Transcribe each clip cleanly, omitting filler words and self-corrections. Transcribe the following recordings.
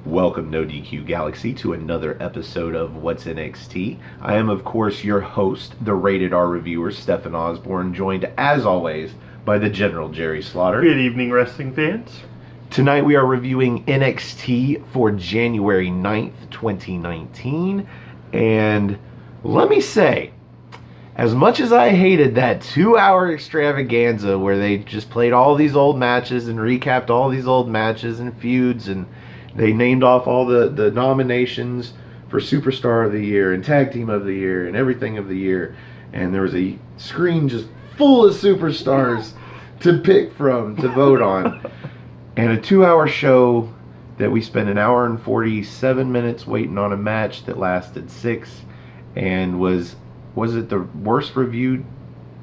Welcome, No DQ Galaxy, to another episode of What's NXT. I am, of course, your host, the Rated R reviewer, Stefan Osborne, joined, as always, by the General Jerry Slaughter. Good evening, wrestling fans. Tonight we are reviewing NXT for January 9th, 2019. And let me say, as much as I hated that 2-hour extravaganza where they just played all these old matches and recapped all these old matches and feuds, and they named off all the nominations for Superstar of the Year and Tag Team of the Year and everything of the year, and there was a screen just full of superstars to pick from, to vote on, and a 2-hour show that we spent an hour and 47 minutes waiting on a match that lasted 6 and was it the worst reviewed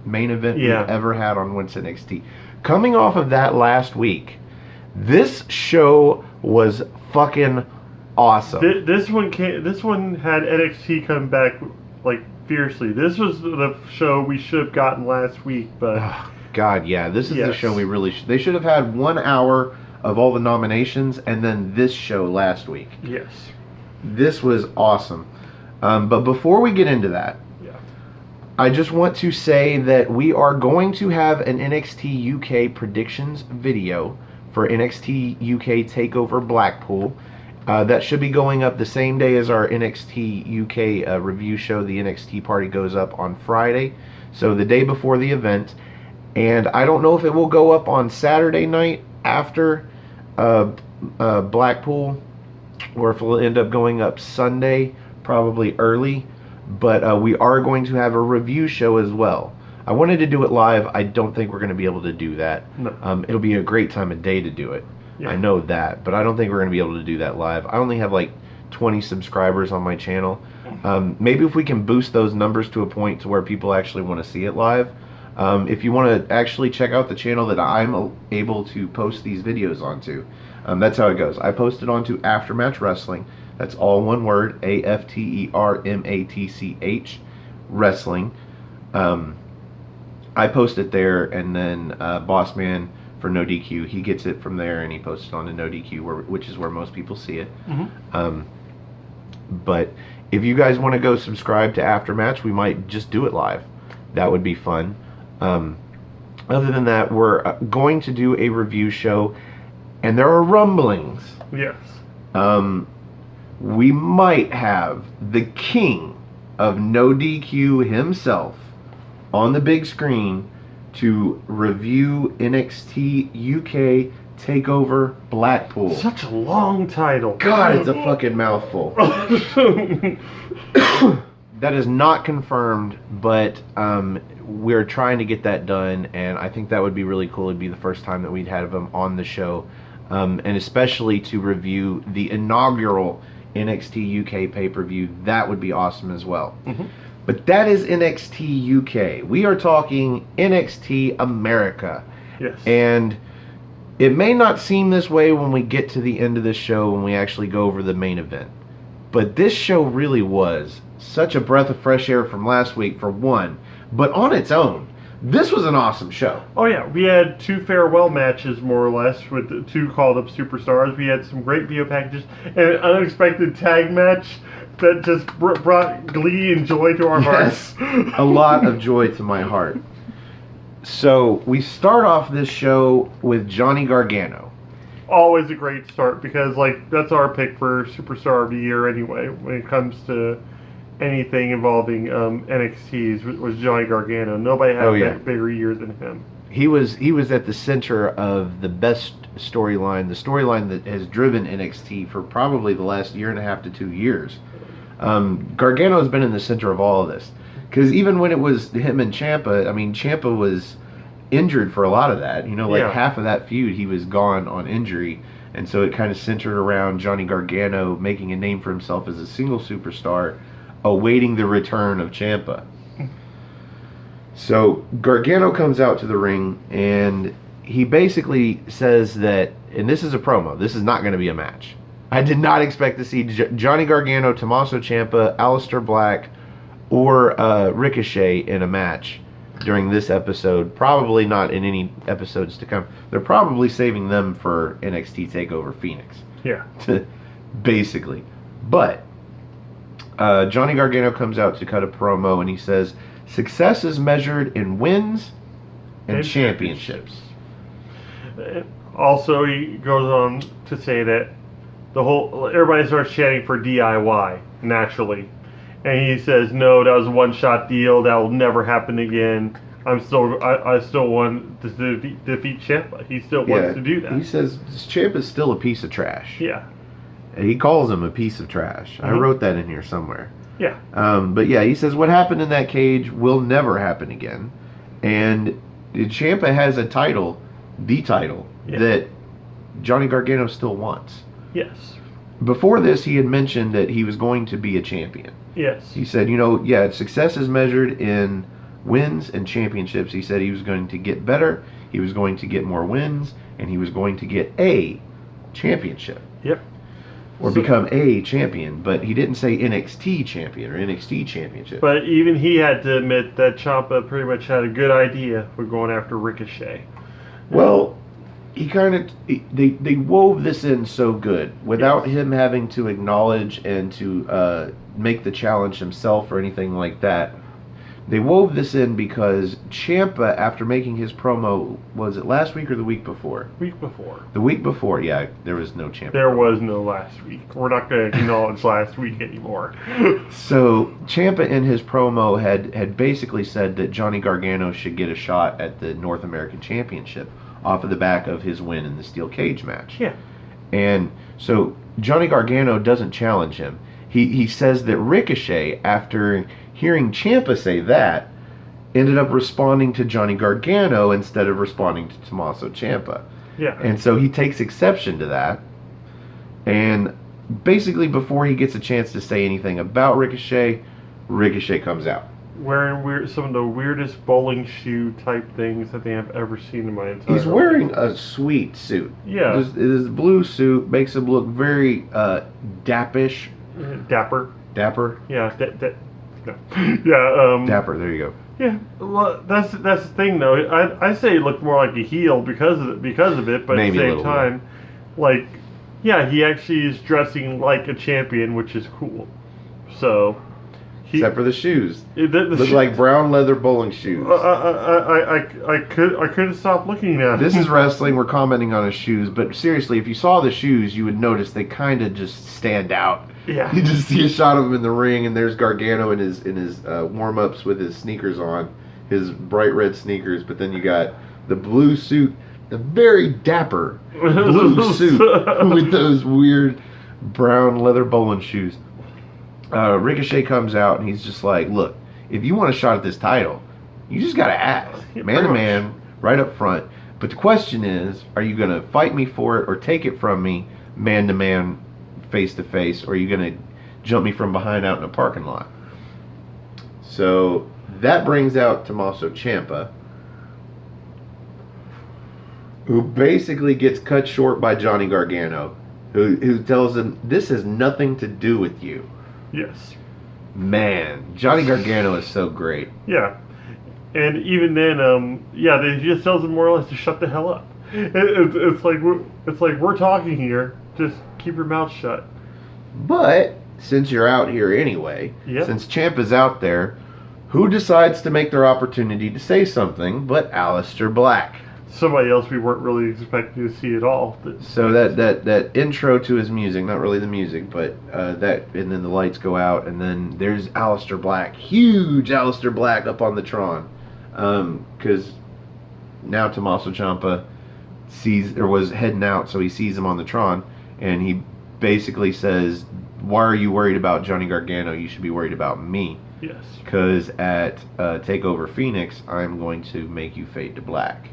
main event we've ever had on What's NXT. Coming off of that last week, this show was fucking awesome. This one had NXT come back like fiercely. This was the show we should have gotten last week, but God, yeah, this is the show we really they should have had 1 hour of all the nominations and then this show last week. Yes, this was awesome. But before we get into that, I just want to say that we are going to have an NXT UK predictions video for NXT UK TakeOver Blackpool. That should be going up the same day as our NXT UK review show. The NXT party goes up on Friday, so the day before the event. And I don't know if it will go up on Saturday night after Blackpool, or if it will end up going up Sunday, probably early. But we are going to have a review show as well. I wanted to do it live. I don't think we're going to be able to do that. No. It'll be a great time of day to do it. Yeah. I know that, but I don't think we're going to be able to do that live. I only have like 20 subscribers on my channel. Maybe if we can boost those numbers to a point to where people actually want to see it live. If you want to actually check out the channel that I'm able to post these videos onto, that's how it goes. I post it onto Aftermatch Wrestling. That's all one word, AFTERMATCH, Wrestling. I post it there, and then Boss Man for No DQ, he gets it from there, and he posts it on to No DQ, which is where most people see it. Mm-hmm. But if you guys want to go subscribe to Aftermatch, we might just do it live. That would be fun. Other than that, we're going to do a review show, and there are rumblings. Yes. We might have the king of No DQ himself on the big screen to review NXT UK TakeOver Blackpool. Such a long title. God, it's a fucking mouthful. That is not confirmed, but we're trying to get that done, and I think that would be really cool. It'd be the first time that we'd have him on the show, and especially to review the inaugural NXT UK pay-per-view. That would be awesome as well. Mm-hmm. But that is NXT UK. We are talking NXT America. Yes. And it may not seem this way when we get to the end of the show, when we actually go over the main event. But this show really was such a breath of fresh air from last week, for one. But on its own, this was an awesome show. Oh yeah, we had 2 farewell matches, more or less, with 2 called-up superstars. We had some great video packages, and an unexpected tag match that just brought glee and joy to our hearts. A lot of joy to my heart. So we start off this show with Johnny Gargano. Always a great start, because that's our pick for Superstar of the Year anyway, when it comes to anything involving NXT, was Johnny Gargano. Nobody had a bigger year than him. He was at the center of the best storyline, the storyline that has driven NXT for probably the last year and a half to 2 years. Gargano has been in the center of all of this, because even when it was him and Ciampa, I mean, Ciampa was injured for a lot of that. Half of that feud, he was gone on injury, and so it kind of centered around Johnny Gargano making a name for himself as a single superstar, awaiting the return of Ciampa. So Gargano comes out to the ring, and he basically says that, and this is a promo, this is not going to be a match. I did not expect to see Johnny Gargano, Tommaso Ciampa, Aleister Black, or Ricochet in a match during this episode. Probably not in any episodes to come. They're probably saving them for NXT TakeOver Phoenix. Yeah. basically. But Johnny Gargano comes out to cut a promo, and he says, "Success is measured in wins and championships." Also, he goes on to say that everybody starts chanting for DIY naturally, and he says, "No, that was a one-shot deal. That will never happen again. I still want to defeat Ciampa. He still wants to do that." He says Ciampa's still a piece of trash. Yeah. And he calls him a piece of trash. Mm-hmm. I wrote that in here somewhere. Yeah. But yeah, he says what happened in that cage will never happen again, and Ciampa has a title, the title that Johnny Gargano still wants. Yes. Before this, he had mentioned that he was going to be a champion. Yes. He said, success is measured in wins and championships. He said he was going to get better, he was going to get more wins, and he was going to get a championship. Yep. Or become a champion, but he didn't say NXT champion or NXT championship. But even he had to admit that Ciampa pretty much had a good idea for going after Ricochet. Well, they wove this in so good without him having to acknowledge and to make the challenge himself or anything like that. They wove this in because Ciampa, after making his promo, was it last week or the week before? Week before. The week before, yeah, there was no Ciampa. There was no last week. We're not going to acknowledge last week anymore. So Ciampa in his promo had basically said that Johnny Gargano should get a shot at the North American Championship off of the back of his win in the steel cage match. Yeah. And so Johnny Gargano doesn't challenge him. He says that Ricochet, after hearing Ciampa say that, ended up responding to Johnny Gargano instead of responding to Tommaso Ciampa. Yeah. And so he takes exception to that. And basically before he gets a chance to say anything about Ricochet comes out. Wearing some of the weirdest bowling shoe type things that they have ever seen in my entire life. He's wearing a sweet suit. Yeah. His blue suit makes him look very dappish. Dapper. Dapper? Yeah. No. Yeah. Dapper, there you go. Yeah, well, that's the thing though. I say it looked more like a heel because of it, but Maybe at the same time, like, yeah, he actually is dressing like a champion, which is cool. So, except for the shoes, the look like brown leather bowling shoes. I couldn't stop looking at. This is wrestling. We're commenting on his shoes, but seriously, if you saw the shoes, you would notice they kind of just stand out. Yeah. You just see a shot of him in the ring, and there's Gargano in his warm-ups with his sneakers on, his bright red sneakers. But then you got the blue suit, the very dapper blue suit with those weird brown leather bowling shoes. Ricochet comes out, and he's just like, "Look, if you want a shot at this title, you just got to ask, man to man, right up front. But the question is, are you going to fight me for it or take it from me, man to man?" Face to face, or are you going to jump me from behind out in a parking lot? So that brings out Tommaso Ciampa, who basically gets cut short by Johnny Gargano, who tells him, "This has nothing to do with you." Yes. Man, Johnny Gargano is so great. Yeah. And even then, he just tells him more or less to shut the hell up. It's like we're talking here. Just keep your mouth shut. But since you're out here anyway, since Ciampa's out there, who decides to make their opportunity to say something but Aleister Black? Somebody else we weren't really expecting to see at all. So that intro to his music, not really the music, but that, and then the lights go out, and then there's Aleister Black, huge Aleister Black up on the Tron, because now Tommaso Ciampa was heading out, so he sees him on the Tron. And he basically says, "Why are you worried about Johnny Gargano? You should be worried about me." Yes. Because at TakeOver Phoenix, I'm going to make you fade to black.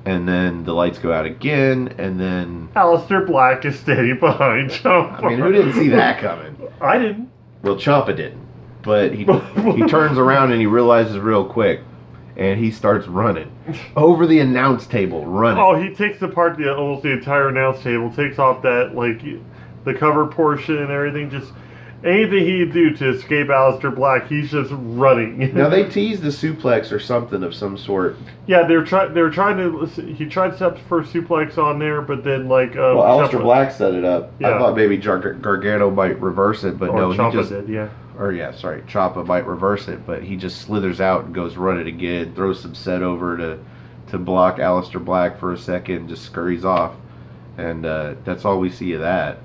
And then the lights go out again, and then Aleister Black is standing behind Ciampa. I mean, who didn't see that coming? I didn't. Well, Ciampa didn't. But he turns around and he realizes real quick. And he starts running over the announce table, running. Oh, he takes apart almost the entire announce table, takes off that, like, the cover portion and everything, anything he'd do to escape Aleister Black, he's just running. Now they teased a suplex or something of some sort. Yeah, they were trying to. He tried to set up for a suplex on there, but then like. Well, Aleister Black set it up. Yeah. I thought maybe Gargano might reverse it, but no, Ciampa he just did. Yeah. Or yeah, sorry, Ciampa might reverse it, but he just slithers out and goes run it again, throws some set over to block Aleister Black for a second, just scurries off, and that's all we see of that.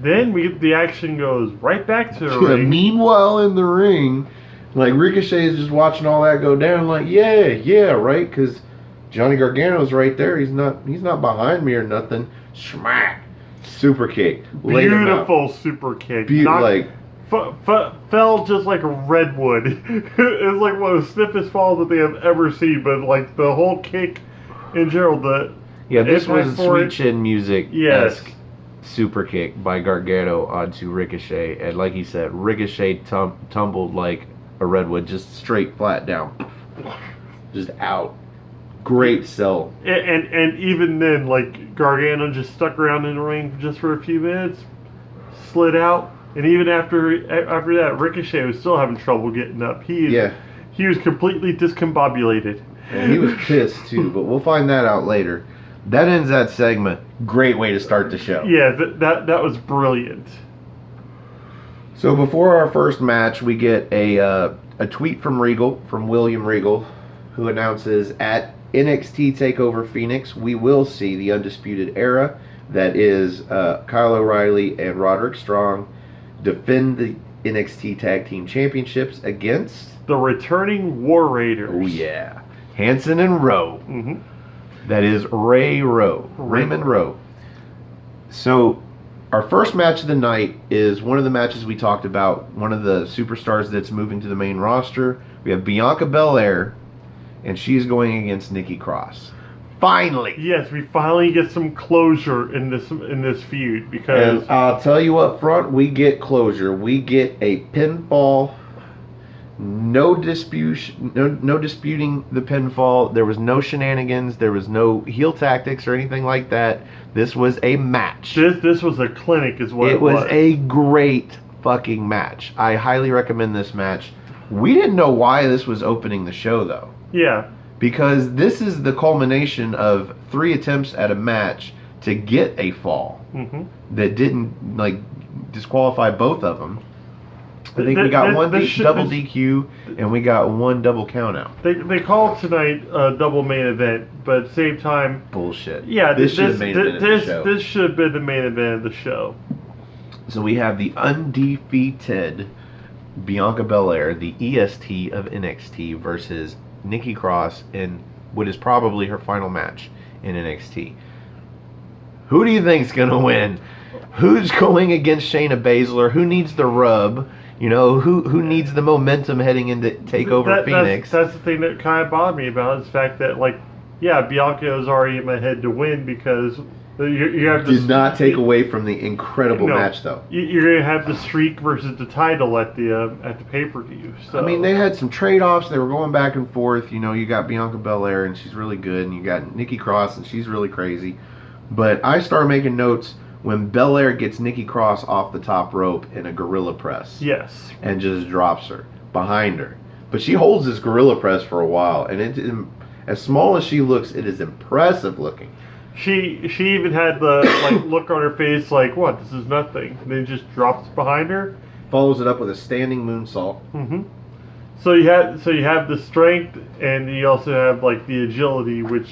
Then the action goes right back to the ring. Meanwhile, in the ring, like Ricochet is just watching all that go down, like yeah, right, because Johnny Gargano's right there. He's not behind me or nothing. Smack, super kick, Beautiful super kick. Fell just like a redwood. It's like one of the stiffest falls that they have ever seen. But like the whole kick in general, this was Sweet Chin Music. Yes. Super kick by Gargano onto Ricochet, and like he said, Ricochet tumbled like a redwood, just straight flat down, just out. Great sell. And even then, like Gargano just stuck around in the ring just for a few minutes, slid out, and even after that, Ricochet was still having trouble getting up. He was completely discombobulated. And he was pissed too, but we'll find that out later. That ends that segment. Great way to start the show. Yeah, that was brilliant. So before our first match, we get a tweet from William Regal, who announces at NXT TakeOver Phoenix, we will see the Undisputed Era, that is Kyle O'Reilly and Roderick Strong, defend the NXT Tag Team Championships against the returning War Raiders. Oh yeah, Hanson and Rowe. Mm-hmm. That is Raymond Rowe. So, our first match of the night is one of the matches we talked about, one of the superstars that's moving to the main roster. We have Bianca Belair, and she's going against Nikki Cross. Finally! Yes, we finally get some closure in this feud, because... And I'll tell you up front, we get closure. We get a pinfall. No disputing the pinfall. There was no shenanigans. There was no heel tactics or anything like that. This was a match. This was a clinic is what it was. It was a great fucking match. I highly recommend this match. We didn't know why this was opening the show, though. Yeah. Because this is the culmination of 3 attempts at a match to get a fall that didn't disqualify both of them. I think we got one double DQ and we got one double count out. They called tonight a double main event, but at the same time... Bullshit. Yeah, this should have been the main event of the show. So we have the undefeated Bianca Belair, the EST of NXT, versus Nikki Cross in what is probably her final match in NXT. Who do you think's going to win? Who's going against Shayna Baszler? Who needs the rub? You know, who needs the momentum heading into TakeOver Phoenix? That's the thing that kind of bothered me about it, is the fact that, Bianca is already in my head to win, because you have to... Did not take away from the incredible match, though. You're going to have the streak versus the title at the pay-per-view. So. I mean, they had some trade-offs. They were going back and forth. You know, you got Bianca Belair, and she's really good, and you got Nikki Cross, and she's really crazy. But I started making notes when Belair gets Nikki Cross off the top rope in a gorilla press. Yes. And just drops her behind her. But she holds this gorilla press for a while, and as small as she looks, it is impressive looking. She even had the look on her face like, what, this is nothing. And then just drops behind her. Follows it up with a standing moonsault. Mm-hmm. So you have the strength, and you also have the agility, which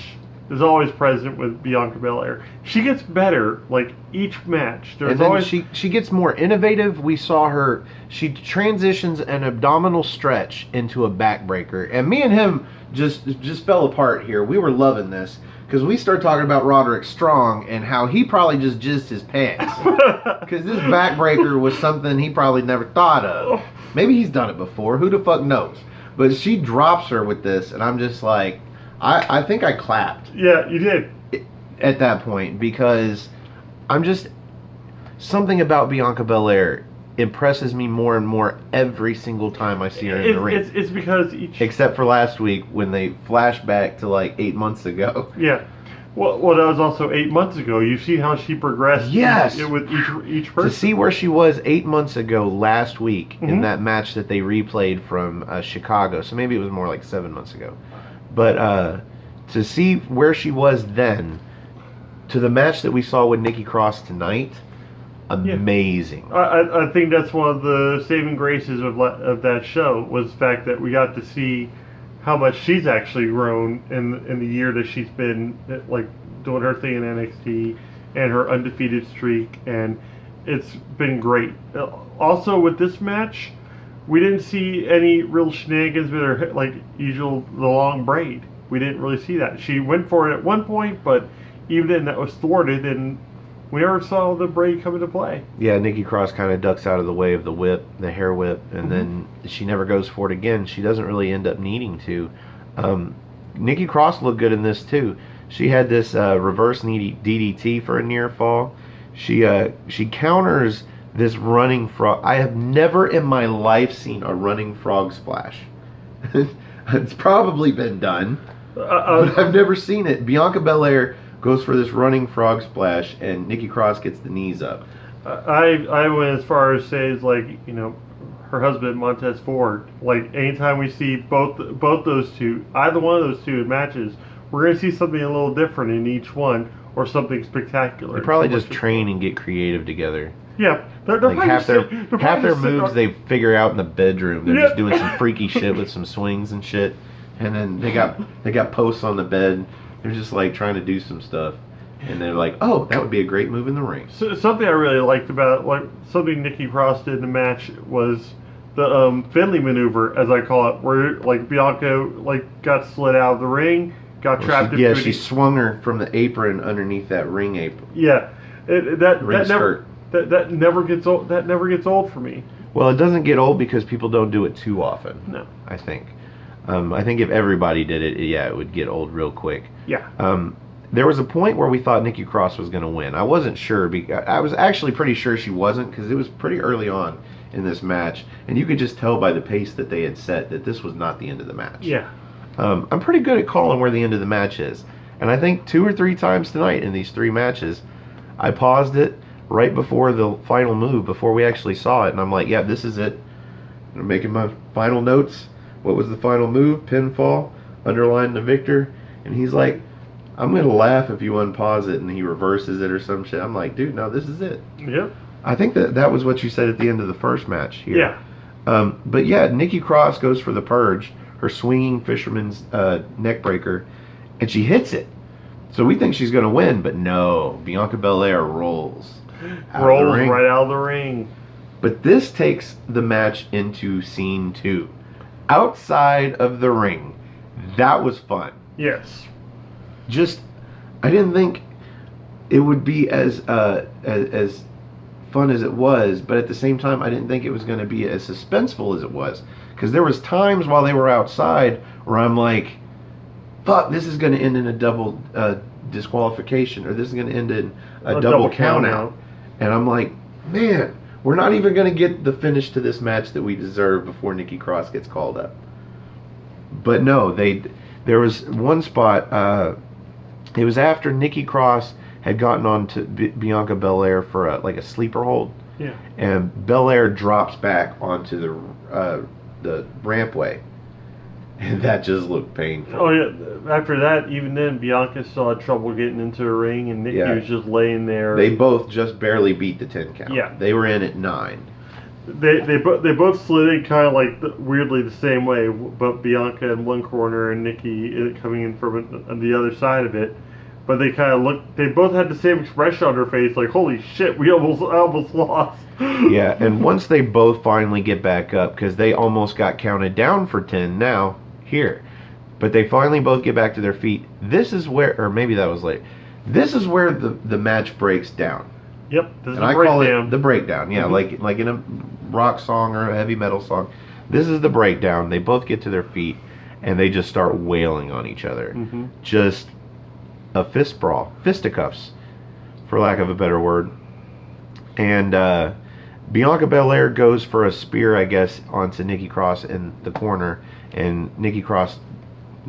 is always present with Bianca Belair. She gets better each match. She gets more innovative. We saw her. She transitions an abdominal stretch into a backbreaker, and me and him just fell apart here. We were loving this because we started talking about Roderick Strong and how he probably just jizzed his pants because this backbreaker was something he probably never thought of. Maybe he's done it before. Who the fuck knows? But she drops her with this, and I'm just like. I think I clapped. Yeah, you did. At that point, because I'm just... Something about Bianca Belair impresses me more and more every single time I see her in the ring. It's because Except for last week when they flash back to 8 months ago. Yeah. Well, that was also 8 months ago. You've seen how she progressed. Yes. With each person. To see where she was 8 months ago last week in that match that they replayed from Chicago. So maybe it was more like 7 months ago. But to see where she was then to the match that we saw with Nikki Cross tonight, amazing. I think that's one of the saving graces of that show was the fact that we got to see how much she's actually grown in the year that she's been like doing her thing in NXT and her undefeated streak, and it's been great. Also with this match, we didn't see any real shenanigans with her, like usual the long braid. We didn't really see that. She went for it at one point, but even then that was thwarted, and we never saw the braid come into play. Yeah, Nikki Cross kind of ducks out of the way of the whip, the hair whip, and then she never goes for it again. She doesn't really end up needing to. Nikki Cross looked good in this too. She had this reverse DDT for a near fall. She counters this running frog. I have never in my life seen a running frog splash. It's probably been done, but I've never seen it. Bianca Belair goes for this running frog splash, and Nikki Cross gets the knees up. I went as far as say is like, you know, her husband Montez Ford. Like anytime we see both those two, either one of those two in matches, we're gonna see something a little different in each one, or something spectacular. They probably just train and get creative together. Yeah, they're like half their moves they figure out in the bedroom. They're just doing some freaky shit with some swings and shit, and then they got posts on the bed. They're just like trying to do some stuff, and they're like, "Oh, that would be a great move in the ring." So, something I really liked about like something Nikki Cross did in the match was the Finley maneuver, as I call it, where like Bianca like got slid out of the ring, got trapped. She swung her from the apron underneath that ring apron. Yeah, that never gets old. That never gets old for me. Well, it doesn't get old because people don't do it too often. No, I think. I think if everybody did it, it would get old real quick. Yeah. There was a point where we thought Nikki Cross was going to win. I wasn't sure. I was actually pretty sure she wasn't because it was pretty early on in this match, and you could just tell by the pace that they had set that this was not the end of the match. Yeah. I'm pretty good at calling where the end of the match is, and I think 2 or 3 times tonight in these 3 matches, I paused it right before the final move, before we actually saw it, and I'm like, yeah, this is it. I'm making my final notes. What was the final move? Pinfall, underline the victor. And he's like, I'm going to laugh if you unpause it, and he reverses it or some shit. I'm like, dude, no, this is it. Yep. I think that was what you said at the end of the first match here. Yeah. But yeah, Nikki Cross goes for the purge, her swinging fisherman's neck breaker, and she hits it. So we think she's going to win, but no. Bianca Belair rolls right out of the ring. But this takes the match into scene 2. Outside of the ring. That was fun. Yes. Just, I didn't think it would be as fun as it was, but at the same time, I didn't think it was going to be as suspenseful as it was. Because there was times while they were outside where I'm like, fuck, this is going to end in a double disqualification, or this is going to end in a double count out. And I'm like, man, we're not even going to get the finish to this match that we deserve before Nikki Cross gets called up. But no, there was one spot, it was after Nikki Cross had gotten on to Bianca Belair for a sleeper hold. Yeah. And Belair drops back onto the rampway. And that just looked painful. Oh yeah. After that, even then, Bianca still had trouble getting into the ring, and Nikki was just laying there. They both just barely beat the 10 count. Yeah. They were in at 9. They both slid in kind of like weirdly the same way, but Bianca in one corner and Nikki coming in from the other side of it. But they kind of looked. They both had the same expression on their face, like "Holy shit, we almost lost." Yeah, and once they both finally get back up, because they almost got counted down for 10 now here, but they finally both get back to their feet. This is where, or maybe that was late. This is where the match breaks down. Yep, this is and I call it the breakdown. Yeah, like in a rock song or a heavy metal song. This is the breakdown. They both get to their feet and they just start wailing on each other. Just a fist brawl, fisticuffs, for lack of a better word. And Bianca Belair goes for a spear, I guess, onto Nikki Cross in the corner, and Nikki Cross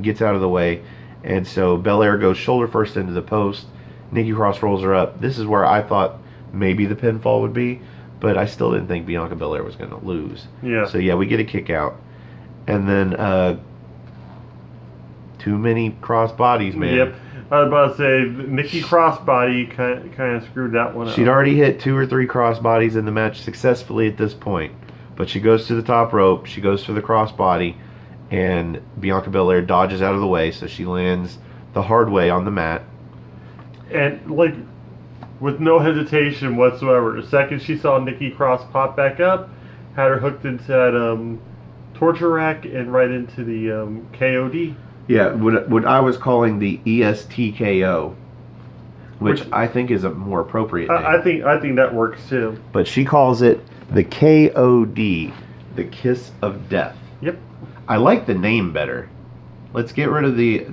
gets out of the way, And so Belair goes shoulder first into the post. Nikki Cross rolls her up. This is where I thought maybe the pinfall would be, but I still didn't think Bianca Belair was going to lose. Yeah. So, yeah, we get a kick out. And then too many cross bodies, man. Yep. I was about to say, Nikki Crossbody kind of screwed that one up. She'd already hit 2 or 3 cross bodies in the match successfully at this point. But she goes to the top rope. She goes for the crossbody. And Bianca Belair dodges out of the way, so she lands the hard way on the mat. And, like, with no hesitation whatsoever. The second she saw Nikki Cross pop back up, had her hooked into that torture rack and right into the KOD. Yeah, what I was calling the ESTKO, which I think is a more appropriate name. I think that works too. But she calls it the KOD, the Kiss of Death. Yep. I like the name better. Let's get rid of the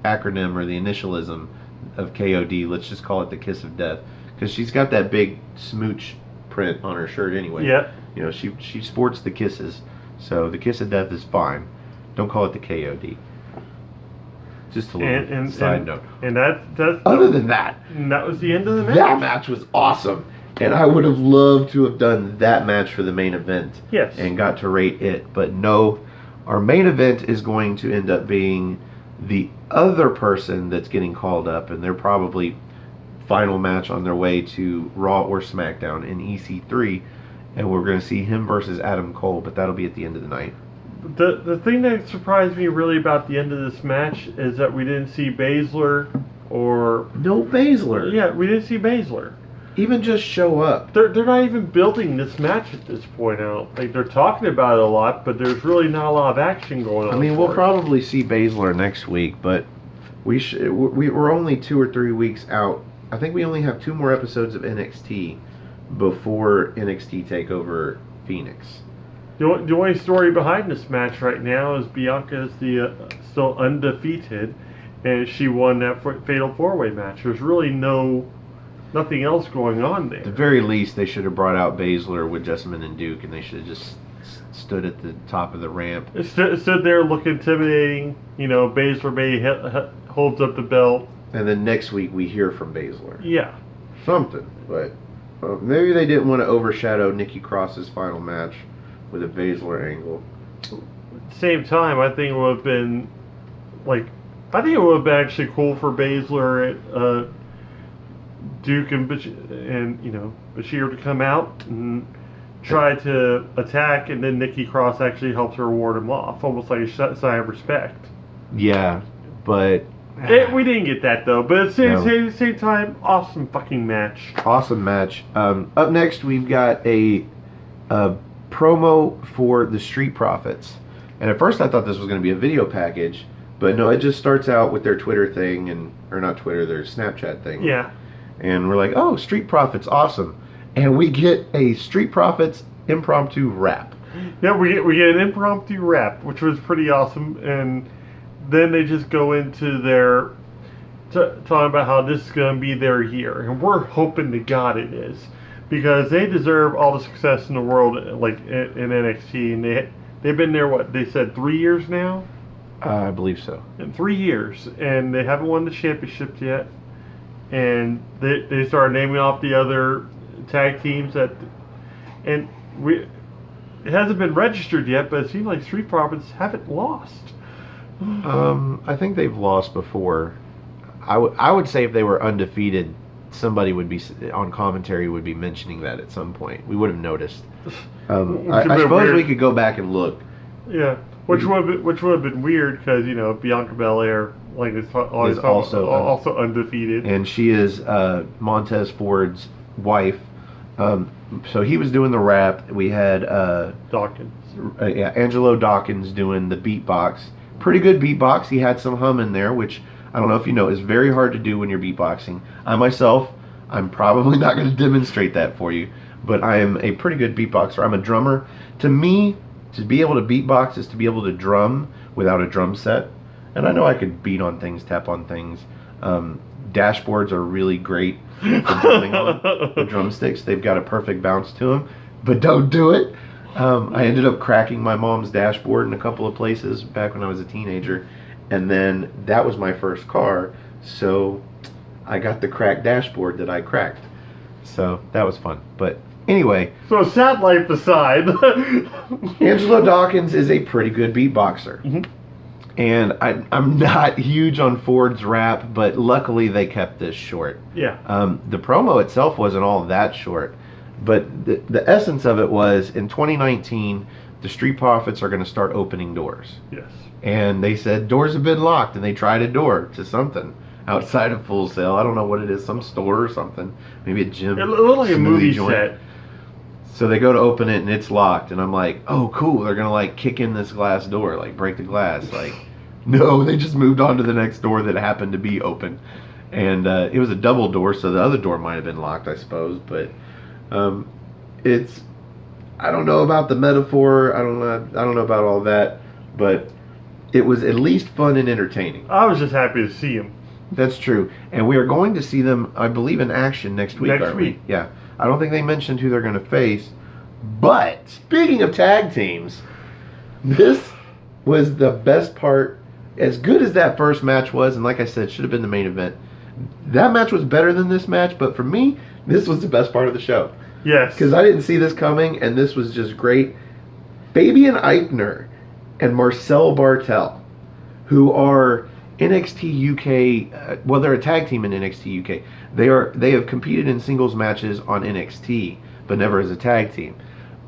acronym or the initialism of KOD. Let's just call it the Kiss of Death, because she's got that big smooch print on her shirt anyway. Yeah. You know, she sports the kisses, so the Kiss of Death is fine. Don't call it the KOD. Just a little side note. And that's other than that, that was the end of the match. That match was awesome, and I would have loved to have done that match for the main event. Yes. And got to rate it, but no. Our main event is going to end up being the other person that's getting called up, and they're probably final match on their way to Raw or SmackDown in EC3, and we're going to see him versus Adam Cole, but that'll be at the end of the night. The thing that surprised me really about the end of this match is that we didn't see Baszler or... No Baszler. Yeah, we didn't see Baszler. Even just show up. They're not even building this match at this point out. Like, they're talking about it a lot, but there's really not a lot of action going on. I mean, we'll probably see Baszler next week, but we're only 2 or 3 weeks out. I think we only have 2 more episodes of NXT before NXT TakeOver Phoenix. The only story behind this match right now is Bianca is still undefeated, and she won that Fatal 4-Way match. There's really nothing else going on there. At the very least, they should have brought out Baszler with Jessamine and Duke, and they should have just stood at the top of the ramp. It stood there looking intimidating. You know, Baszler maybe holds up the belt. And then next week we hear from Baszler. Yeah. Something, but maybe they didn't want to overshadow Nikki Cross's final match with a Baszler angle. Same time, I think it would have been actually cool for Baszler, Duke and Bashir to come out and try to attack, and then Nikki Cross actually helps her ward him off, almost like a sign of respect. Yeah, but we didn't get that though. But at the same time, awesome fucking match. Awesome match. Up next, we've got a promo for the Street Profits. And at first I thought this was going to be a video package, but no, it just starts out with their Twitter thing, or not Twitter, their Snapchat thing. Yeah. And we're like, oh, Street Profits, awesome. And we get a Street Profits impromptu rap. Yeah, we get an impromptu rap, which was pretty awesome. And then they just go into their talking about how this is going to be their year. And we're hoping to God it is. Because they deserve all the success in the world, like in NXT, and they've been there. What they said, 3 years now? I believe so. In 3 years, and they haven't won the championship yet. And they started naming off the other tag teams it hasn't been registered yet, but it seems like Street Profits haven't lost. I think they've lost before. I would say if they were undefeated, somebody would be on commentary would be mentioning that at some point. We would have noticed. I suppose we could go back and look. Yeah, which would have been weird because Bianca Belair is also undefeated, and she is Montez Ford's wife. So he was doing the rap. We had Dawkins. Angelo Dawkins doing the beatbox. Pretty good beatbox. He had some hum in there, which I don't know if you know, is very hard to do when you're beatboxing. I'm probably not going to demonstrate that for you, but I am a pretty good beatboxer. I'm a drummer. To me, to be able to beatbox is to be able to drum without a drum set. And I know I could beat on things, tap on things. Dashboards are really great for drumming on the drumsticks. They've got a perfect bounce to them, but don't do it. I ended up cracking my mom's dashboard in a couple of places back when I was a teenager. And then that was my first car, so I got the cracked dashboard that I cracked. So that was fun. But anyway. So sad life aside. Angelo Dawkins is a pretty good beatboxer. Mm-hmm. And I'm not huge on Ford's rap, but luckily they kept this short. Yeah. The promo itself wasn't all that short, but the essence of it was, in 2019, the Street Profits are going to start opening doors. Yes. And they said doors have been locked, and they tried a door to something outside of Full Sail. I don't know what it is, some store or something. Maybe a gym. It looked like a movie joint. set. So they go to open it and it's locked, and I'm like, oh cool, they're gonna like kick in this glass door, like break the glass. Like, no, they just moved on to the next door that happened to be open, and it was a double door, so the other door might have been locked, I suppose. But it's, I don't know about the metaphor, I don't know about all that, but it was at least fun and entertaining. I was just happy to see him. That's true, and we are going to see them, I believe, in action next week. Next week, yeah. I don't think they mentioned who they're going to face. But speaking of tag teams, this was the best part. As good as that first match was, and like I said, should have been the main event. That match was better than this match, but for me, this was the best part of the show. Yes. Because I didn't see this coming, and this was just great. Fabian Eichner and Marcel Bartel, who are NXT UK, well, they're a tag team in NXT UK. They have competed in singles matches on NXT, but never as a tag team.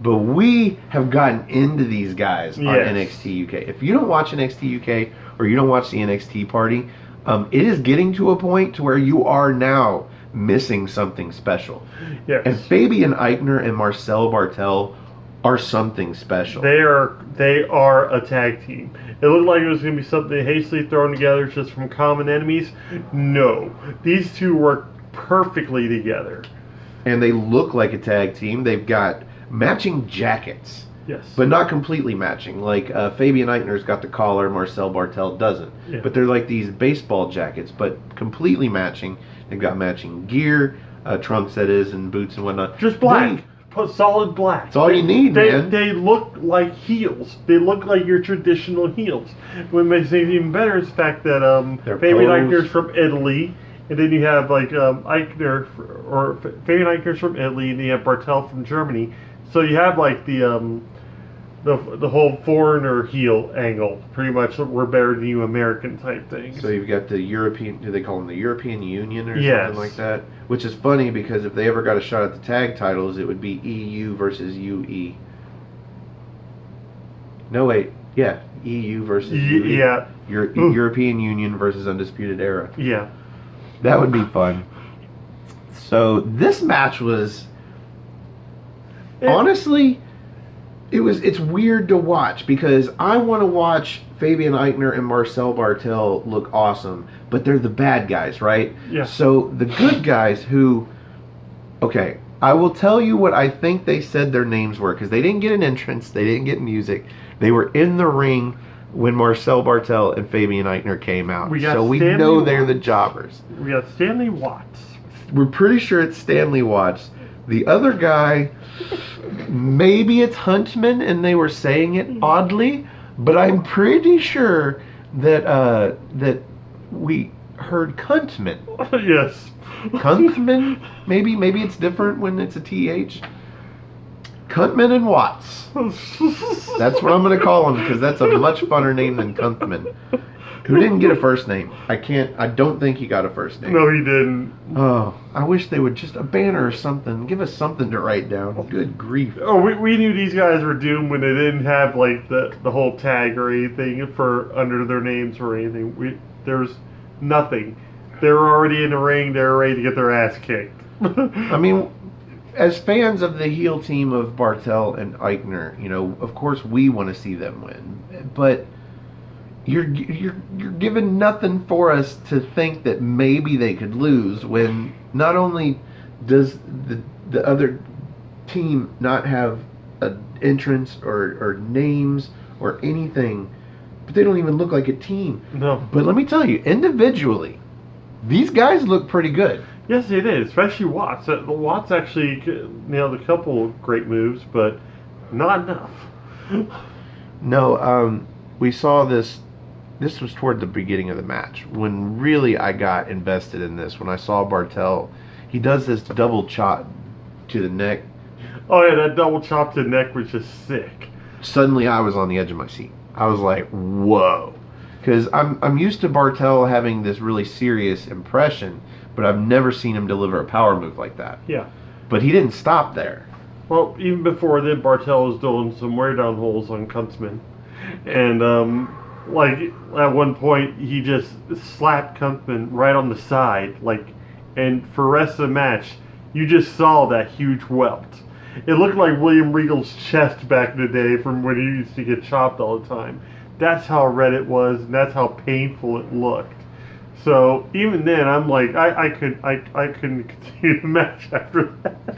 But we have gotten into these guys on NXT UK. If you don't watch NXT UK or you don't watch the NXT party, it is getting to a point to where you are now missing something special. Yes. And Fabian Eichner and Marcel Bartel are something special. They are a tag team. It looked like it was going to be something hastily thrown together just from common enemies. No. These two work perfectly together. And they look like a tag team. They've got matching jackets. Yes. But not completely matching. Like Fabian Eichner's got the collar, Marcel Bartel doesn't. Yeah. But they're like these baseball jackets, but completely matching. They've got matching gear, trunks that is, and boots and whatnot. Just black. Put solid black. That's all you need, man. They look like heels. They look like your traditional heels. What makes it even better is the fact that Fabian Eichner's from Italy, and then you have like Fabian Eichner's from Italy, and then you have Bartel from Germany. So you have like the whole foreigner heel angle, pretty much. We're better than you American type thing. So you've got the European, do they call them the European Union or Yes. something like that? Which is funny because if they ever got a shot at the tag titles, it would be EU versus UE. No, wait. Yeah. EU versus UE. Yeah. European Union versus Undisputed Era. Yeah. That would be fun. So this match was, honestly, it's weird to watch because I want to watch Fabian Eichner and Marcel Bartel look awesome, but they're the bad guys, right? Yeah. So the good guys who, okay, I will tell you what I think they said their names were because they didn't get an entrance, they didn't get music. They were in the ring when Marcel Bartel and Fabian Eichner came out. So we know they're the jobbers. We got Stanley Watts. We're pretty sure it's Stanley Watts. The other guy, maybe it's Huntman, and they were saying it oddly, but I'm pretty sure that that we heard Cuntman. Yes. Cuntman? Maybe it's different when it's a TH. Cuntman and Watts. That's what I'm going to call him because that's a much funner name than Cuntman. Who didn't get a first name. I don't think he got a first name. No, he didn't. Oh, I wish they would just a banner or something. Give us something to write down. Good grief. Oh, we knew these guys were doomed when they didn't have like the whole tag or anything for under their names or anything. There was nothing. They were already in the ring. They were ready to get their ass kicked. I mean, as fans of the heel team of Bartel and Eichner, you know, of course we want to see them win, but you're giving nothing for us to think that maybe they could lose when not only does the other team not have an entrance or names or anything, but they don't even look like a team. No. But let me tell you, individually, these guys look pretty good. Yes, they did, especially Watts. Watts actually nailed a couple of great moves, but not enough. No, we saw this this was toward the beginning of the match when really I got invested in this. When I saw Bartel, he does this double chop to the neck. Oh yeah, that double chop to the neck was just sick. Suddenly, I was on the edge of my seat. I was like, "Whoa," because I'm used to Bartel having this really serious impression, but I've never seen him deliver a power move like that. Yeah. But he didn't stop there. Well, even before then, Bartel was doing some wear down holes on Kuntzman. And, like, at one point, he just slapped Kuntzman right on the side. Like, and for the rest of the match, you just saw that huge welt. It looked like William Regal's chest back in the day from when he used to get chopped all the time. That's how red it was, and that's how painful it looked. So even then, I'm like, I couldn't continue the match after that.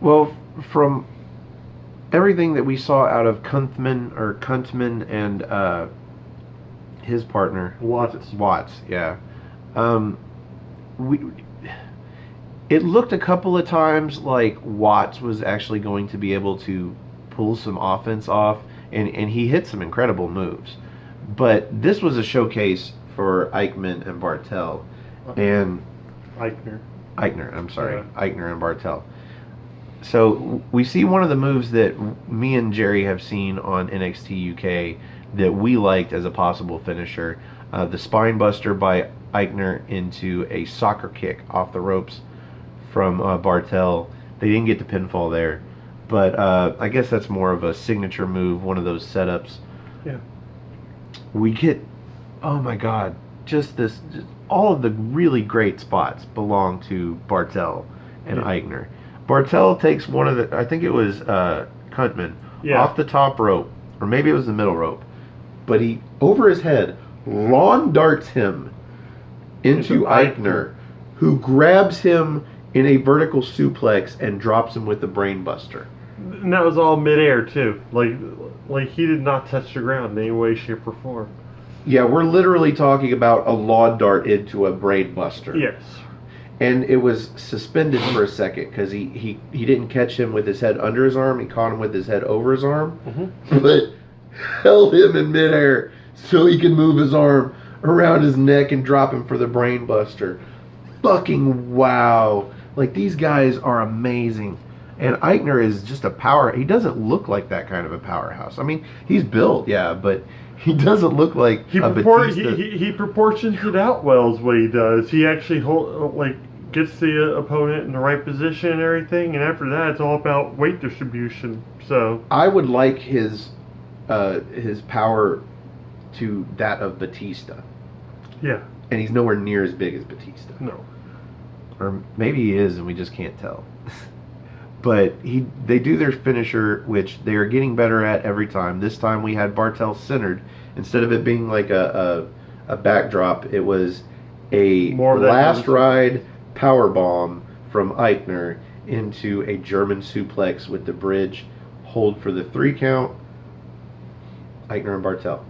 Well, from everything that we saw out of Kuntzman and his partner Watts, yeah. It looked a couple of times like Watts was actually going to be able to pull some offense off, and he hit some incredible moves. But this was a showcase for Eichmann and Bartel, and Eichner, I'm sorry, yeah. Eichner and Bartel. So we see one of the moves that me and Jerry have seen on NXT UK that we liked as a possible finisher, the spine buster by Eichner into a soccer kick off the ropes from Bartel. They didn't get the pinfall there, but I guess that's more of a signature move, one of those setups. Yeah. We get, oh my God, just all of the really great spots belong to Bartel and Eichner. Bartel takes one of the, I think it was Kuntzman, off the top rope, or maybe it was the middle rope, but he, over his head, lawn darts him into Eichner, who grabs him in a vertical suplex and drops him with the brain buster. And that was all midair too. Like he did not touch the ground in any way, shape, or form. Yeah, we're literally talking about a lawn dart into a brain buster. Yes. And it was suspended for a second because he didn't catch him with his head under his arm. He caught him with his head over his arm, but held him in midair so he can move his arm around his neck and drop him for the brain buster. Fucking wow. Like, these guys are amazing. And Eichner is just a power. He doesn't look like that kind of a powerhouse. I mean, he's built, yeah, but he doesn't look like he proportions it out well is what he does. He actually gets the opponent in the right position and everything, and after that, it's all about weight distribution. So I would like his power to that of Batista. Yeah. And he's nowhere near as big as Batista. No. Or maybe he is, and we just can't tell. But they do their finisher, which they are getting better at every time. This time we had Bartel centered. Instead of it being like a backdrop, it was a last ride power bomb from Eichner into a German suplex with the bridge. Hold for the 3 count. Eichner and Bartel.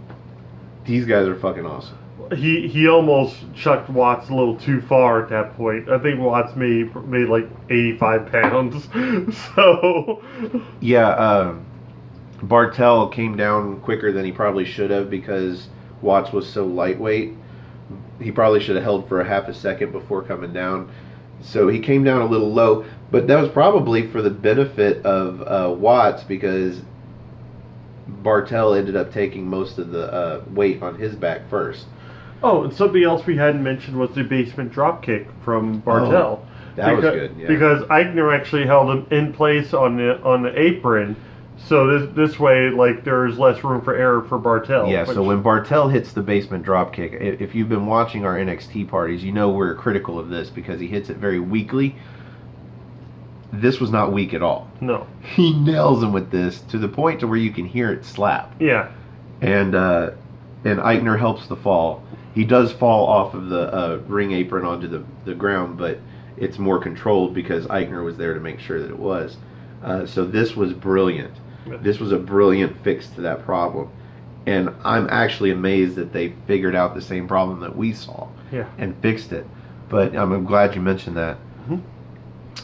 These guys are fucking awesome. He almost chucked Watts a little too far at that point. I think Watts made like 85 pounds. So yeah, Bartel came down quicker than he probably should have because Watts was so lightweight. He probably should have held for a half a second before coming down. So he came down a little low, but that was probably for the benefit of Watts because Bartel ended up taking most of the weight on his back first. Oh, and something else we hadn't mentioned was the basement dropkick from Bartel. That was good, yeah. Because Eichner actually held him in place on the apron, so this way, like, there's less room for error for Bartel. Yeah, so when Bartel hits the basement dropkick, if you've been watching our NXT parties, you know we're critical of this because he hits it very weakly. This was not weak at all. No. He nails him with this to the point to where you can hear it slap. Yeah. And Eichner helps the fall. He does fall off of the ring apron onto the ground, but it's more controlled because Eichner was there to make sure that it was. So this was brilliant. Yeah. This was a brilliant fix to that problem. And I'm actually amazed that they figured out the same problem that we saw and fixed it. But I'm glad you mentioned that. Mm-hmm.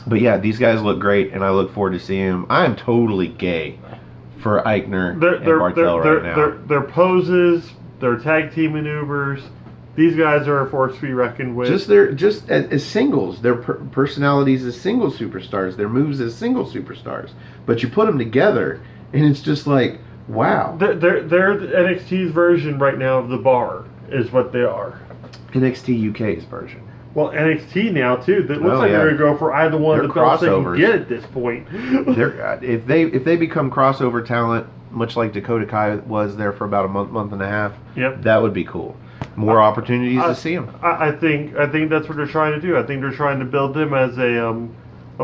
But yeah, these guys look great, and I look forward to seeing them. I am totally gay for Eichner and Bartel right now. Their poses, their tag team maneuvers. These guys are a force to be reckoned with. Just as singles, their personalities as single superstars, their moves as single superstars. But you put them together, and it's just like, wow. They're the NXT's version right now of the Bar, is what they are. NXT UK's version. Well, NXT now too. It looks like they're going to go for either one of the belts they can get at this point. If they become crossover talent, much like Dakota Kai was there for about a month and a half. Yep. That would be cool. More opportunities to see them. I think that's what they're trying to do. I think they're trying to build them as a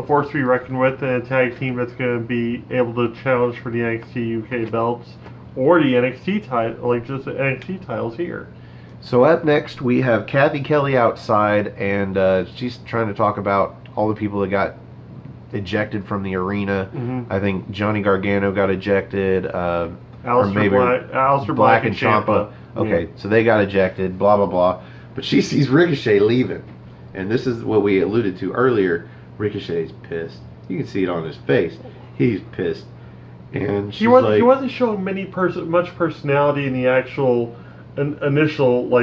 force to be reckoned with, and a tag team that's going to be able to challenge for the NXT UK belts or the NXT title, like just the NXT titles here. So up next we have Kathy Kelly outside, and she's trying to talk about all the people that got ejected from the arena. Mm-hmm. I think Johnny Gargano got ejected. Aleister Black and Ciampa. Okay, so they got ejected, blah, blah, blah. But she sees Ricochet leaving. And this is what we alluded to earlier. Ricochet's pissed. You can see it on his face. He's pissed. And he wasn't showing much personality in the actual initial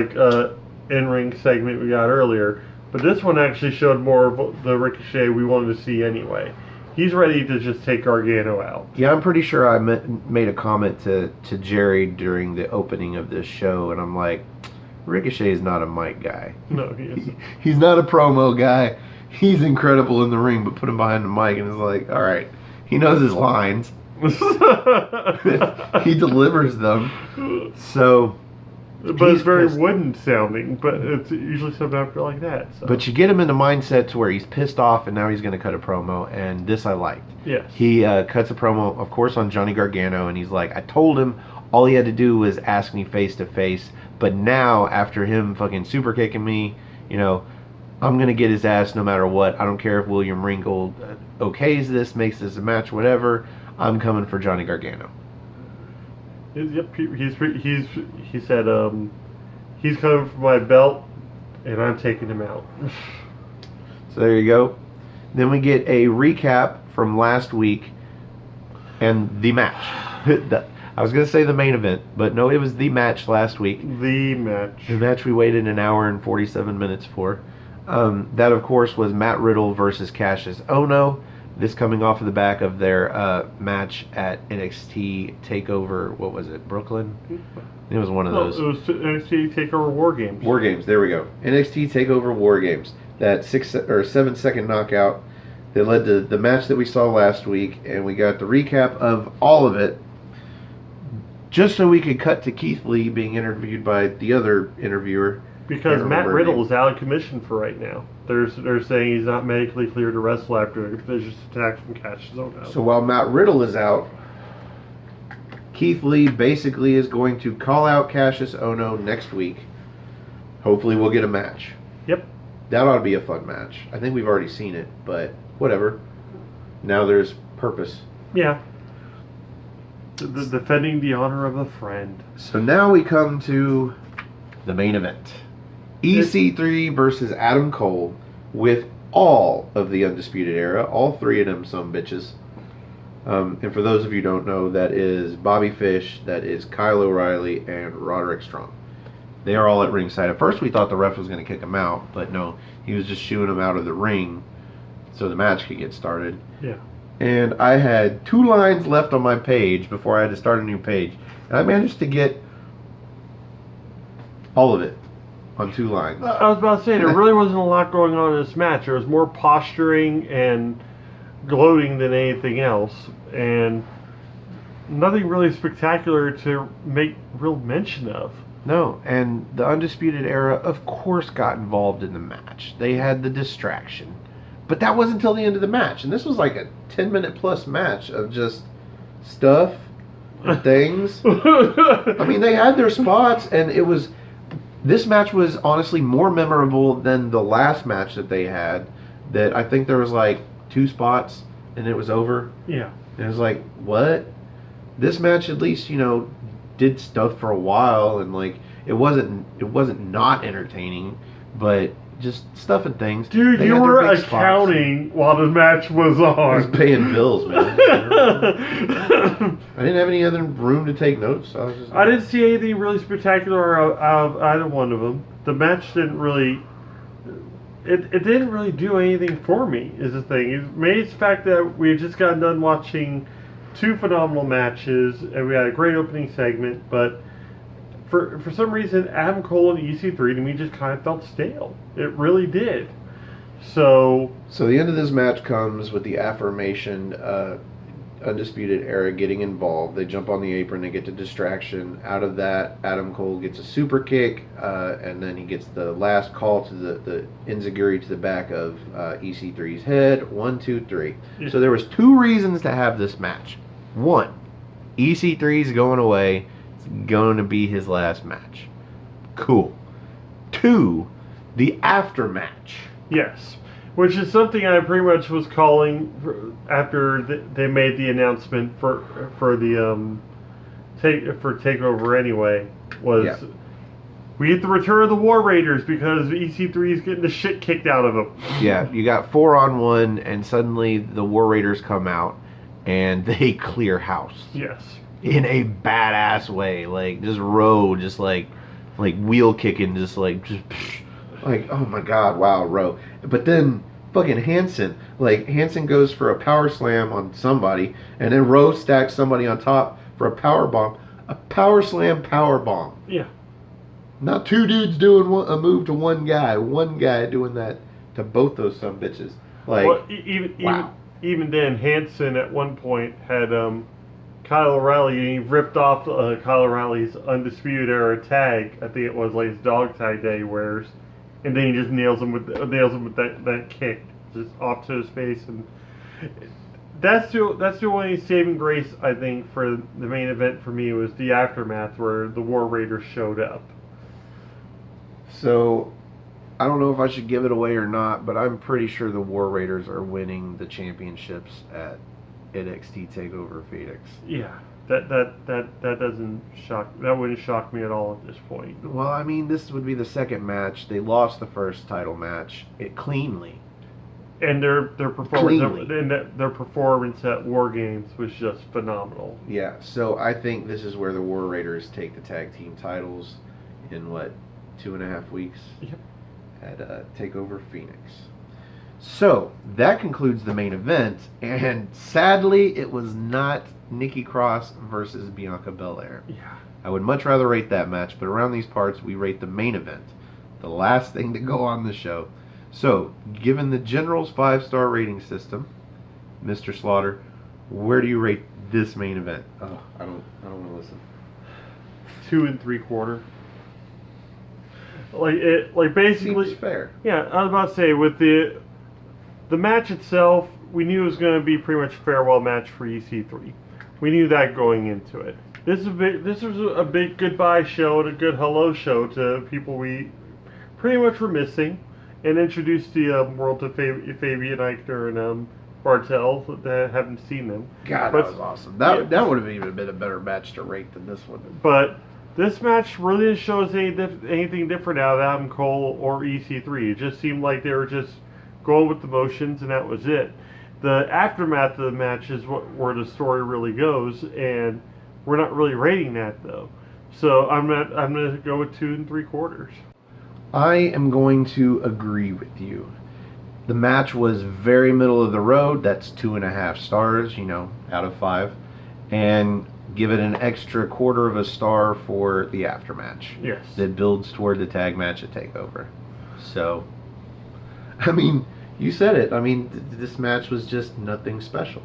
in-ring segment we got earlier. But this one actually showed more of the Ricochet we wanted to see anyway. He's ready to just take Gargano out. Yeah, I'm pretty sure I made a comment to Jerry during the opening of this show, and I'm like, Ricochet is not a mic guy. No, he isn't. He's not a promo guy. He's incredible in the ring, but put him behind the mic, and it's like, all right, he knows his lines. He delivers them. So... But it's very wooden sounding, but it's usually something after like that. So. But you get him in the mindset to where he's pissed off, and now he's going to cut a promo, and this I liked. Yes. He cuts a promo, of course, on Johnny Gargano, and he's like, I told him all he had to do was ask me face to face, but now, after him fucking super kicking me, I'm going to get his ass no matter what. I don't care if William Regal okays this, makes this a match, whatever. I'm coming for Johnny Gargano. Yep, he said he's coming for my belt, and I'm taking him out. So there you go. Then we get a recap from last week and the match. I was going to say the main event, but no, it was the match last week. The match. The match we waited an hour and 47 minutes for. That, of course, was Matt Riddle versus Cassius Ohno. This coming off of the back of their match at NXT TakeOver, what was it, Brooklyn? It was one of those. It was NXT TakeOver War Games. War Games, there we go. NXT TakeOver War Games. That 7-second knockout that led to the match that we saw last week, and we got the recap of all of it, just so we could cut to Keith Lee being interviewed by the other interviewer. Because Matt Riddle is out of commission for right now. They're saying he's not medically cleared to wrestle after a vicious attack from Cassius Ohno. So while Matt Riddle is out, Keith Lee basically is going to call out Cassius Ohno next week. Hopefully we'll get a match. Yep. That ought to be a fun match. I think we've already seen it, but whatever. Now there's purpose. Yeah. Defending the honor of a friend. So now we come to the main event. EC3 versus Adam Cole with all of the Undisputed Era, all three of them some bitches. And for those of you who don't know, that is Bobby Fish, that is Kyle O'Reilly, and Roderick Strong. They are all at ringside. At first we thought the ref was going to kick him out, but no, he was just shooing him out of the ring so the match could get started. Yeah. And I had 2 lines left on my page before I had to start a new page. And I managed to get all of it on 2 lines. I was about to say, there really wasn't a lot going on in this match. There was more posturing and gloating than anything else, and nothing really spectacular to make real mention of. No, and the Undisputed Era, of course, got involved in the match. They had the distraction. But that wasn't until the end of the match, and this was like a 10-minute plus match of just stuff and things. I mean, they had their spots, and it was... This match was honestly more memorable than the last match that they had. That I think there was like 2 spots and it was over. Yeah. And it was like, what? This match at least, did stuff for a while, and like it wasn't not entertaining, but just stuff and things. Dude, They you had their were big accounting while the match was I on. was paying bills, man. I didn't have any other room to take notes. I didn't see anything really spectacular out of either one of them. The match didn't really... It didn't really do anything for me, is the thing. It made the fact that we had just gotten done watching 2 phenomenal matches, and we had a great opening segment, but for some reason, Adam Cole and EC3 to me just kind of felt stale. It really did. So the end of this match comes with the affirmation, Undisputed Era getting involved. They jump on the apron, they get the distraction. Out of that, Adam Cole gets a super kick, and then he gets the last call to the enziguri to the back of EC3's head. 1, 2, 3. Yeah. So there was 2 reasons to have this match. 1, EC3's going away. It's going to be his last match. Cool. 2, the aftermatch. yes, which is something I pretty much was calling after they made the announcement for the Takeover anyway. We get the return of the War Raiders because EC3 is getting the shit kicked out of him. Yeah, you got 4-on-1, and suddenly the War Raiders come out and they clear house. Yes. In a badass way, like just Rowe, just like wheel kicking, just like oh my god, wow, Rowe. But then fucking Hanson goes for a power slam on somebody, and then Rowe stacks somebody on top for a power bomb, a power slam power bomb. Yeah. Not 2 dudes doing a move to one guy doing that to both those some bitches. Like, well, wow. Even then, Hanson at one point had Kyle O'Reilly, and he ripped off Kyle O'Reilly's Undisputed Era tag. I think it was like his dog tag that he wears, and then he just nails him with that kick just off to his face, and that's the only saving grace I think for the main event for me was the aftermath where the War Raiders showed up. So, I don't know if I should give it away or not, but I'm pretty sure the War Raiders are winning the championships at NXT TakeOver Phoenix. Yeah, that doesn't shock. That wouldn't shock me at all at this point. Well, I mean, this would be the second match. They lost the first title match cleanly, and their performance at War Games was just phenomenal. Yeah, so I think this is where the War Raiders take the tag team titles in 2.5 weeks. Yep. At TakeOver Phoenix. So, that concludes the main event, and sadly, it was not Nikki Cross versus Bianca Belair. Yeah. I would much rather rate that match, but around these parts, we rate the main event, the last thing to go on the show. So, given the General's 5-star rating system, Mr. Slaughter, where do you rate this main event? Oh, I don't want to listen. 2 3/4. Like basically seems fair. Yeah, I was about to say with the match itself, we knew it was going to be pretty much a farewell match for EC3. We knew that going into it. This was a big goodbye show and a good hello show to people we pretty much were missing, and introduced the world to Fabian Eichner and Bartel that haven't seen them. God, that was awesome. That would have even been a better match to rate than this one. But this match really didn't show us anything different out of Adam Cole or EC3. It just seemed like they were just going with the motions, and that was it. The aftermath of the match is where the story really goes, and we're not really rating that though. So I'm gonna go with 2 3/4. I am going to agree with you. The match was very middle of the road. That's 2.5 stars, out of 5, and give it an extra 1/4 of a star for the aftermatch. Yes. That builds toward the tag match at TakeOver. So, I mean, you said it. I mean, this match was just nothing special.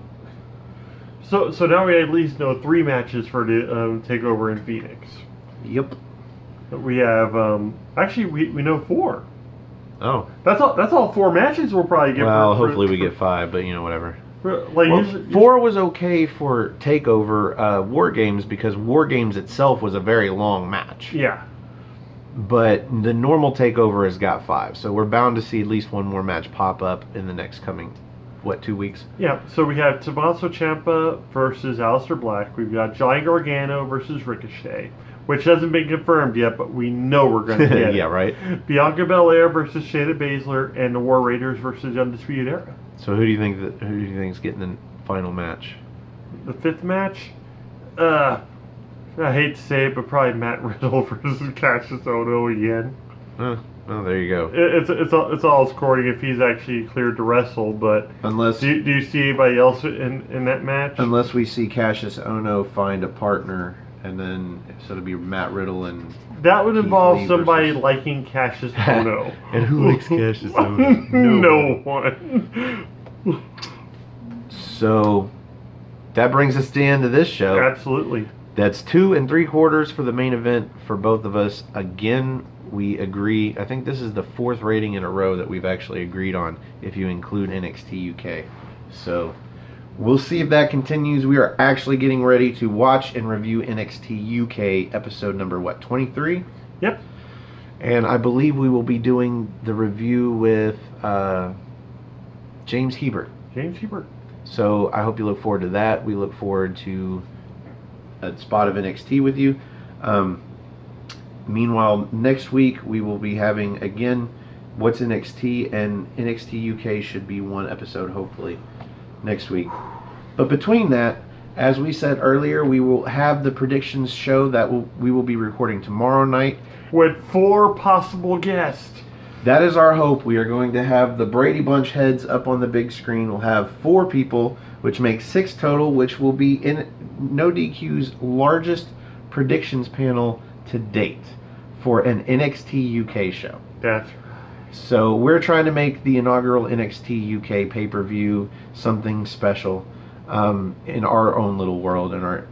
So now we at least know 3 matches for the TakeOver in Phoenix. Yep. We have actually we know 4. Oh. That's all 4 matches we'll probably get. Well, hopefully we get 5, but whatever. Like well, 4 was okay for TakeOver War Games because War Games itself was a very long match. Yeah. But the normal TakeOver has got 5, so we're bound to see at least one more match pop up in the next coming, 2 weeks? Yeah, so we have Tommaso Ciampa versus Aleister Black. We've got Johnny Gargano versus Ricochet. which hasn't been confirmed yet, but we know we're going to get yeah, it. right. Bianca Belair versus Shayna Baszler, and the War Raiders versus Undisputed Era. So who do you think's getting the final match? The fifth match? I hate to say it, but probably Matt Riddle versus Cassius Ohno again. Oh, there you go. It's all scoring if he's actually cleared to wrestle, but unless do you see anybody else in that match? Unless we see Cassius Ohno find a partner, and then so it'll be Matt Riddle and that would involve somebody liking Cassius Ohno. And who likes Cassius Ohno? No one. So that brings us to the end of this show. Absolutely. That's 2 3/4 for the main event for both of us. Again, we agree. I think this is the 4th rating in a row that we've actually agreed on, if you include NXT UK. So we'll see if that continues. We are actually getting ready to watch and review NXT UK episode number, 23? Yep. And I believe we will be doing the review with James Hebert. James Hebert. So I hope you look forward to that. We look forward to a spot of NXT with you. Meanwhile, next week we will be having, again, What's NXT, and NXT UK should be 1 episode, hopefully, next week. But between that, as we said earlier, we will have the predictions show that we will be recording tomorrow night. With 4 possible guests. That is our hope. We are going to have the Brady Bunch heads up on the big screen. We'll have 4 people, which makes 6 total, which will be in No DQ's largest predictions panel to date for an NXT UK show. That's right. So we're trying to make the inaugural NXT UK pay-per-view something special in our own little world, in our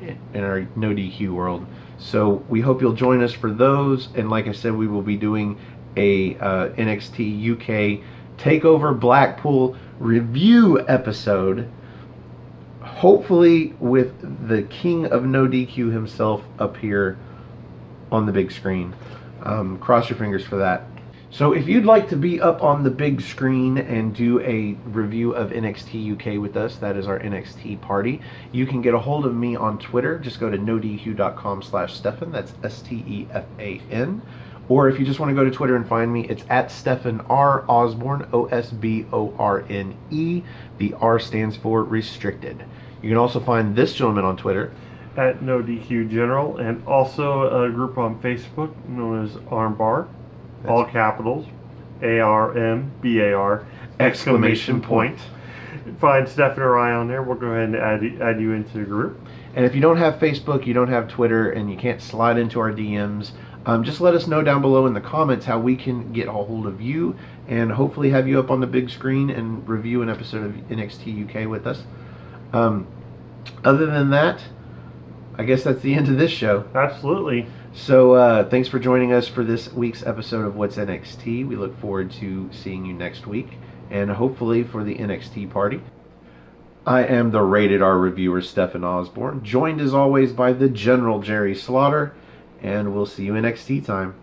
No DQ world. So we hope you'll join us for those. And like I said, we will be doing a NXT UK Takeover Blackpool review episode, hopefully with the king of No DQ himself up here on the big screen. Cross your fingers for that. So if you'd like to be up on the big screen and do a review of NXT UK with us, that is our NXT party, you can get a hold of me on Twitter. Just go to nodq.com/Stefan. That's STEFAN. Or if you just want to go to Twitter and find me, it's at Stefan R. Osborne, OSBORNE. The R stands for restricted. You can also find this gentleman on Twitter at No DQ General, and also a group on Facebook known as Armbar. All capitals, ARMBAR, exclamation point. Find Stefan or I on there. We'll go ahead and add you into the group. And if you don't have Facebook, you don't have Twitter, and you can't slide into our DMs, just let us know down below in the comments how we can get a hold of you and hopefully have you up on the big screen and review an episode of NXT UK with us. Other than that, I guess that's the end of this show. Absolutely. So thanks for joining us for this week's episode of What's NXT. We look forward to seeing you next week, and hopefully for the NXT party. I am the Rated R reviewer, Stefan Osborne, joined as always by the General Jerry Slaughter, and we'll see you NXT time.